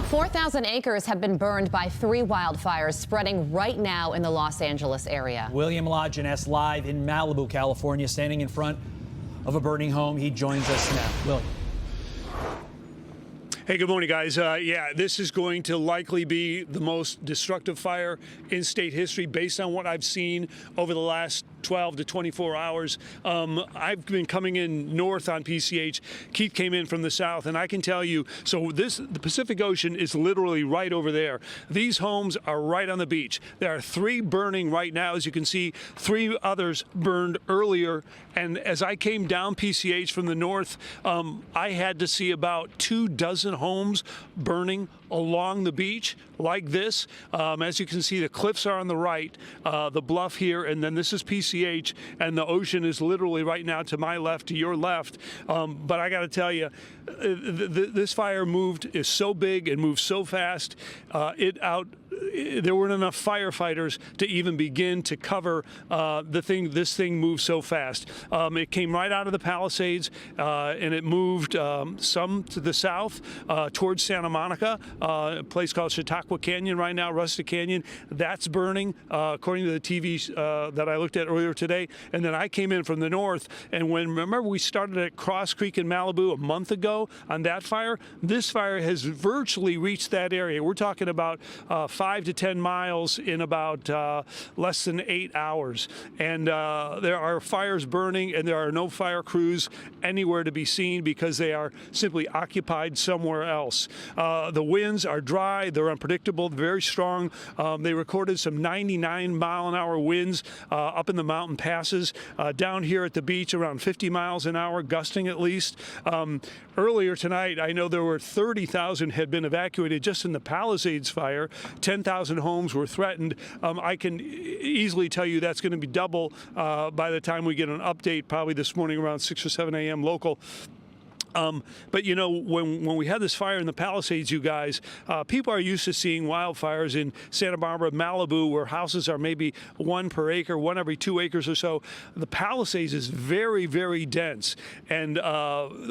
4,000 acres have been burned by 3 wildfires spreading right now in the Los Angeles area. William La Jeunesse live in Malibu, California, standing in front of a burning home. He joins us now. William. Hey, good morning, guys. Yeah, this is going to likely be the most destructive fire in state history based on what I've seen over the last 12 to 24 hours. I've been coming in north on PCH. Keith came in from the south, and I can tell you, so the Pacific Ocean is literally right over there. These homes are right on the beach. There are 3 burning right now. As you can see, 3 others burned earlier. And as I came down PCH from the north, I had to see about 24 homes burning along the beach like this. As you can see, the cliffs are on the right, the bluff here, and then this is PCH, and the ocean is literally right now to my left, to your left. But I got to tell you, this fire is so big and moved so fast. There weren't enough firefighters to even begin to cover this thing moved so fast. It came right out of the Palisades, and it moved some to the south towards Santa Monica, a place called Chautauqua Canyon right now, Rustic Canyon. That's burning, according to the TV that I looked at earlier today. And then I came in from the north, and remember we started at Cross Creek in Malibu a month ago on that fire? This fire has virtually reached that area. We're talking about 5 to 10 miles in about less than 8 hours. And there are fires burning, and there are no fire crews anywhere to be seen because they are simply occupied somewhere else. The winds are dry, they're unpredictable, very strong. They recorded some 99-mile-an-hour winds up in the mountain passes. Down here at the beach, around 50 miles an hour, gusting at least. Earlier tonight, I know there were 30,000 had been evacuated just in the Palisades fire. 10,000 homes were threatened. I can easily tell you that's going to be double by the time we get an update, probably this morning around 6 or 7 a.m. local. But you know, when we had this fire in the Palisades, you guys, people are used to seeing wildfires in Santa Barbara, Malibu, where houses are maybe 1 per acre, 1 every 2 acres or so. The Palisades is very, very dense. And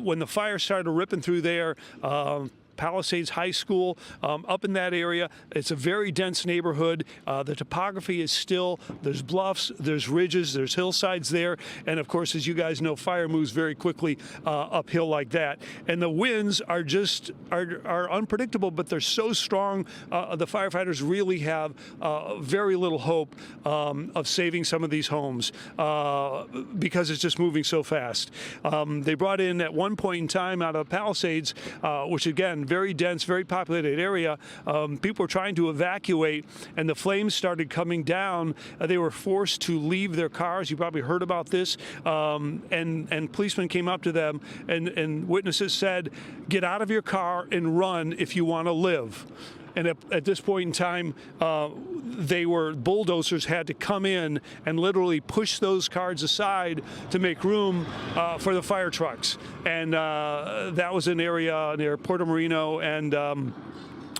when the fire started ripping through there, Palisades High School, up in that area. It's a very dense neighborhood. The topography is still, there's bluffs, there's ridges, there's hillsides there. And of course, as you guys know, fire moves very quickly uphill like that. And the winds are just, are unpredictable, but they're so strong, the firefighters really have very little hope of saving some of these homes because it's just moving so fast. They brought in at one point in time out of Palisades, which again, very dense, very populated area. People were trying to evacuate, and the flames started coming down. They were forced to leave their cars. You probably heard about this. And policemen came up to them, and witnesses said, "Get out of your car and run if you want to live." And at this point in time, bulldozers had to come in and literally push those cars aside to make room for the fire trucks. And that was an area near Puerto Marino and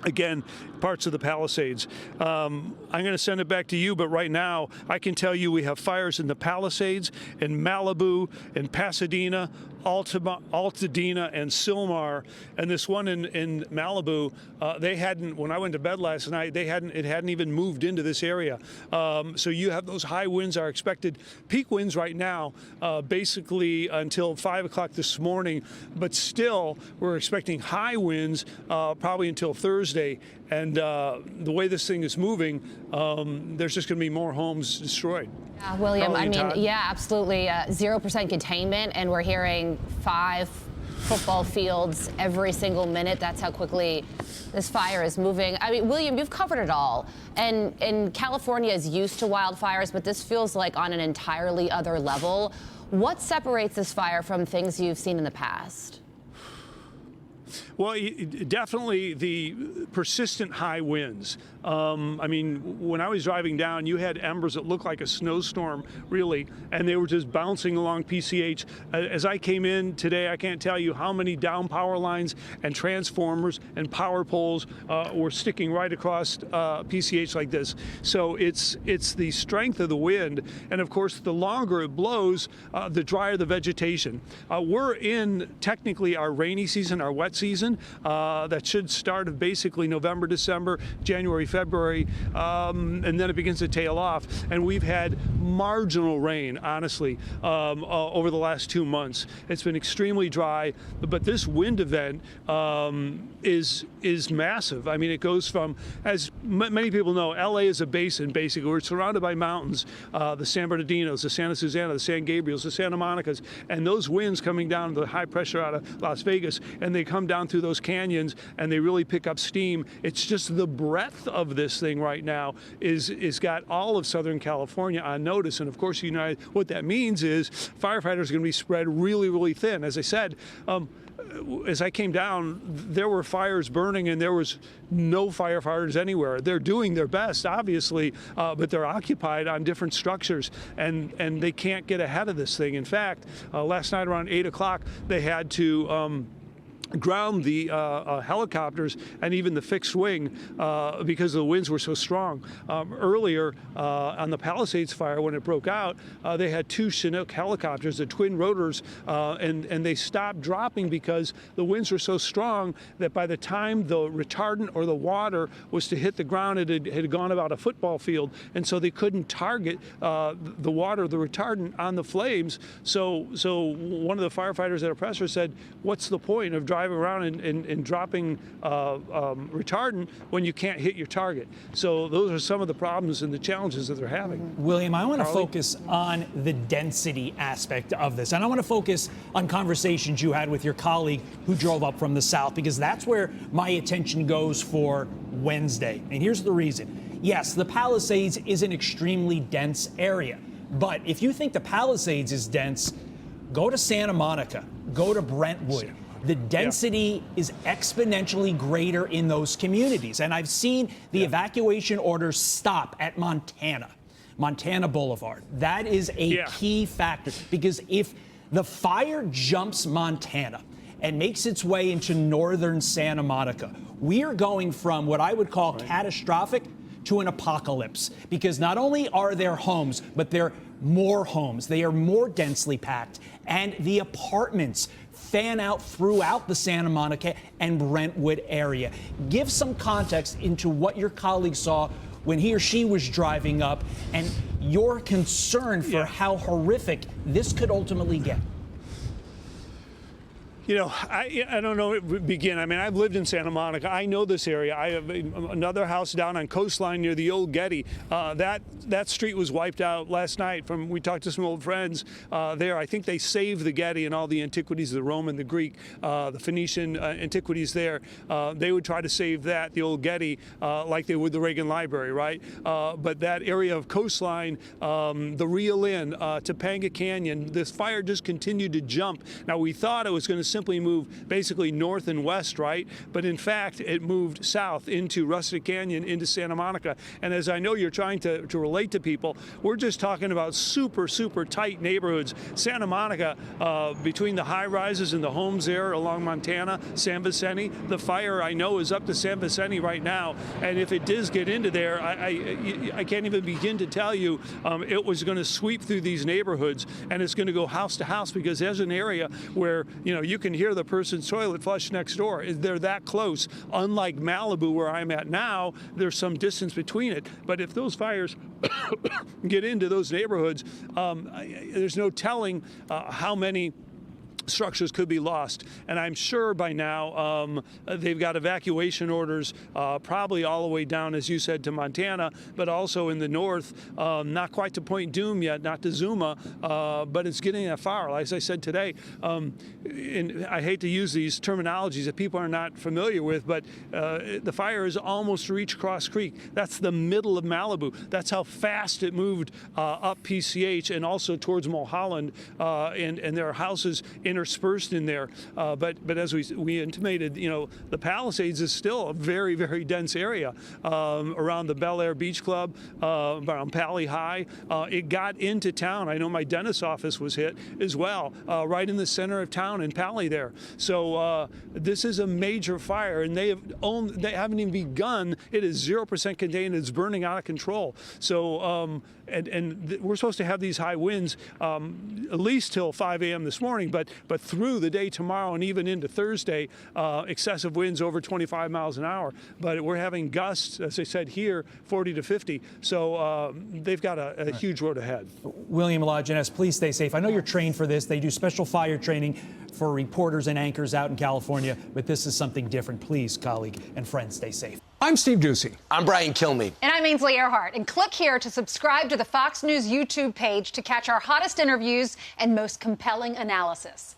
again, parts of the Palisades. I'm going to send it back to you, but right now I can tell you we have fires in the Palisades, in Malibu, in Pasadena, Altadena, and Sylmar. And this one in Malibu, they hadn't, when I went to bed last night, it hadn't even moved into this area. So you have those high winds are expected. Peak winds right now, basically until 5 o'clock this morning, but still we're expecting high winds probably until Thursday. And the way this thing is moving, there's just going to be more homes destroyed. Yeah, William, I mean, yeah, absolutely. 0% containment, and we're hearing 5 football fields every single minute. That's how quickly this fire is moving. I mean, William, you've covered it all. And California is used to wildfires, but this feels like on an entirely other level. What separates this fire from things you've seen in the past? Well, definitely the persistent high winds. I mean, when I was driving down, you had embers that looked like a snowstorm, really, and they were just bouncing along PCH. As I came in today, I can't tell you how many down power lines and transformers and power poles were sticking right across PCH like this. So it's the strength of the wind, and of course, the longer it blows, the drier the vegetation. We're in technically our rainy season, our wet season. season that should start basically November, December, January, February, and then it begins to tail off. And we've had marginal rain, honestly, over the last 2 months. It's been extremely dry, but this wind event is massive. I mean, it goes from, as many people know, LA is a basin, basically. We're surrounded by mountains, the San Bernardinos, the Santa Susana, the San Gabriels, the Santa Monicas, and those winds coming down, the high pressure out of Las Vegas, and they come down through those canyons and they really pick up steam. It's just the breadth of this thing right now is got all of Southern California on notice. And of course, what that means is firefighters are going to be spread really, really thin. As I said, as I came down, there were fires burning and there was no firefighters anywhere. They're doing their best, obviously, but they're occupied on different structures and they can't get ahead of this thing. In fact, last night around 8 o'clock, they had to ground the helicopters and even the fixed wing because the winds were so strong. Earlier on the Palisades fire, when it broke out, they had 2 Chinook helicopters, the twin rotors, and they stopped dropping because the winds were so strong that by the time the retardant or the water was to hit the ground, it had gone about a football field, and so they couldn't target the water, the retardant, on the flames. So one of the firefighters at a presser said, "What's the point of driving around and dropping retardant when you can't hit your target?" So those are some of the problems and the challenges that they're having. William, I want to focus on the density aspect of this. And I want to focus on conversations you had with your colleague who drove up from the south, because that's where my attention goes for Wednesday. And here's the reason. Yes, the Palisades is an extremely dense area. But if you think the Palisades is dense, go to Santa Monica, go to Brentwood. The density is exponentially greater in those communities. And I've seen the evacuation orders stop at Montana Boulevard. That is a key factor, because if the fire jumps Montana and makes its way into northern Santa Monica, we are going from what I would call catastrophic to an apocalypse, because not only are there homes, but there are more homes. They are more densely packed, and the apartments fan out throughout the Santa Monica and Brentwood area. Give some context into what your colleague saw when he or she was driving up and your concern for how horrific this could ultimately get. You know, I don't know where to begin. I mean, I've lived in Santa Monica. I know this area. I have another house down on Coastline near the old Getty. That street was wiped out last night. We talked to some old friends there. I think they saved the Getty and all the antiquities, the Roman, the Greek, the Phoenician antiquities there. They would try to save that, the old Getty, like they would the Reagan Library, right? But that area of Coastline, the Reel Inn, Topanga Canyon, this fire just continued to jump. Now, we thought it was going to simply move basically north and west, right? But in fact, it moved south into Rustic Canyon, into Santa Monica. And as I know you're trying to relate to people, we're just talking about super, super tight neighborhoods. Santa Monica, between the high rises and the homes there along Montana, San Vicente, the fire I know is up to San Vicente right now. And if it does get into there, I can't even begin to tell you it was going to sweep through these neighborhoods, and it's going to go house to house, because there's an area where, you know, you can hear the person's toilet flush next door. They're that close. Unlike Malibu, where I'm at now, there's some distance between it. But if those fires get into those neighborhoods, there's no telling how many structures could be lost. And I'm sure by now they've got evacuation orders probably all the way down, as you said, to Montana, but also in the north, not quite to Point Doom yet, not to Zuma, but it's getting that far. As I said today, and I hate to use these terminologies that people are not familiar with, but the fire has almost reached Cross Creek. That's the middle of Malibu. That's how fast it moved up PCH and also towards Mulholland, and there are houses interspersed in there. But as we intimated, you know, the Palisades is still a very, very dense area around the Bel Air Beach Club, around Pali High. It got into town. I know my dentist's office was hit as well, right in the center of town in Pali there. So this is a major fire, and they haven't even begun. It is 0% contained. It's burning out of control. So we're supposed to have these high winds at least till 5 a.m. this morning, but through the day tomorrow and even into Thursday, excessive winds over 25 miles an hour. But we're having gusts, as I said here, 40 to 50. So they've got a huge road ahead. William La Jeunesse, please stay safe. I know you're trained for this. They do special fire training for reporters and anchors out in California, but this is something different. Please, colleague and friend, stay safe. I'm Steve Doocy. I'm Brian Kilmeade. And I'm Ainsley Earhart. And click here to subscribe to the Fox News YouTube page to catch our hottest interviews and most compelling analysis.